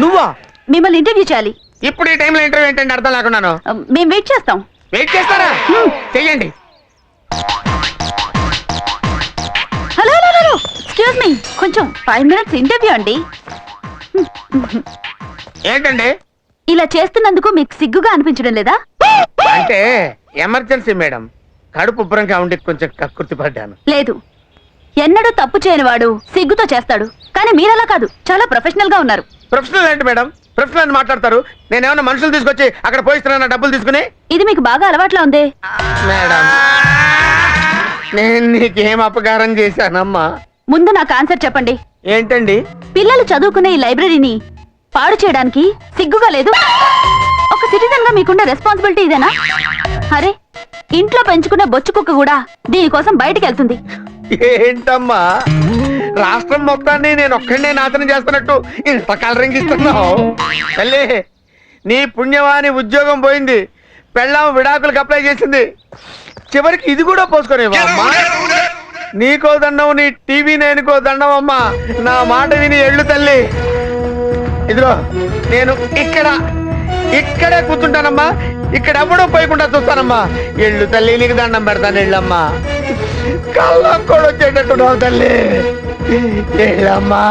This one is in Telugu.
నువ్వా? మిమ్మల్ని ఇంటర్వ్యూ చేయాలి. ఇప్పుడు ఈ టైంలో ఇంటర్వ్యూ ఏంటంటే అర్థం లేకున్నాను. మేము వెయిట్ చేస్తాం. వెయిట్ చేస్తారా? చెయ్యండి. Hello hello hello, excuse me, కొంచెం 5 minutes ఇంటర్వ్యూ అండి. ఏంటండి? ఇలా చేస్తున్నందుకు మీకు సిగ్గుగా అనిపించడం లేదా? అంటే ఎమర్జెన్సీ మేడం, కడుపు ఉబ్బరంగా ఉండి కొంచెం కక్కుర్తి పడ్డాను. లేదు, ఎన్నడూ తప్పు చేయని వాడు సిగ్గుతో చేస్తాడు. కానీ మీరలా కాదు, చాలా ప్రొఫెషనల్ గా ఉన్నారు. ప్రొఫెషనల్ ఏంటి మేడం? ప్రొఫెషనల్ అని మాట్లాడతారు. నేనేమన్నా మనుషులు తీసుకొచ్చి అక్కడ పోయిస్తున్నా డబ్బులు తీసుకుని? ఇది మీకు బాగా అలవాట్లా ఉంది. మేడం, నేను నీకేం అపకారం చేశానమ్మా? ముందు నాకు ఆన్సర్ చెప్పండి. ఏంటండి? పిల్లలు చదువుకునే ఈ లైబ్రరీని పాడు చేయడానికి సిగ్గుగా లేదు? ఒక సిటిజన్ గా మీకున్న రెస్పాన్సిబిలిటీ ఇదేనా? అరే, ఇంట్లో పెంచుకున్న బొచ్చు కుక్క కూడా దీనికోసం బయటికి వెళ్తుంది. ఏంటమ్మా, రాష్ట్రం మొత్తాన్ని నేను ఒక్కడే నాశనం చేస్తున్నట్టు ఇంత కలరింగ్ ఇస్తున్నావు? తల్లి, నీ పుణ్యవాని ఉద్యోగం పోయింది, పెళ్ళాం విడాకులకు అప్లై చేసింది, చివరికి ఇది కూడా పోసుకునేవా అమ్మా? నీకో దండం, నీ టీవీ నేనుకో దండం అమ్మా. నా మాట విని ఎళ్ళు తల్లి. ఇదిగో నేను ఇక్కడే కూర్చుంటానమ్మా, ఇక్కడ ఎవడో పోయకుండా చూస్తానమ్మా. ఎళ్ళు తల్లి, నీకు దండం పెడతాను, ఎళ్ళమ్మా. కళ్ళ కూడా వచ్చేటట్టు తల్లి, ఎళ్ళమ్మా.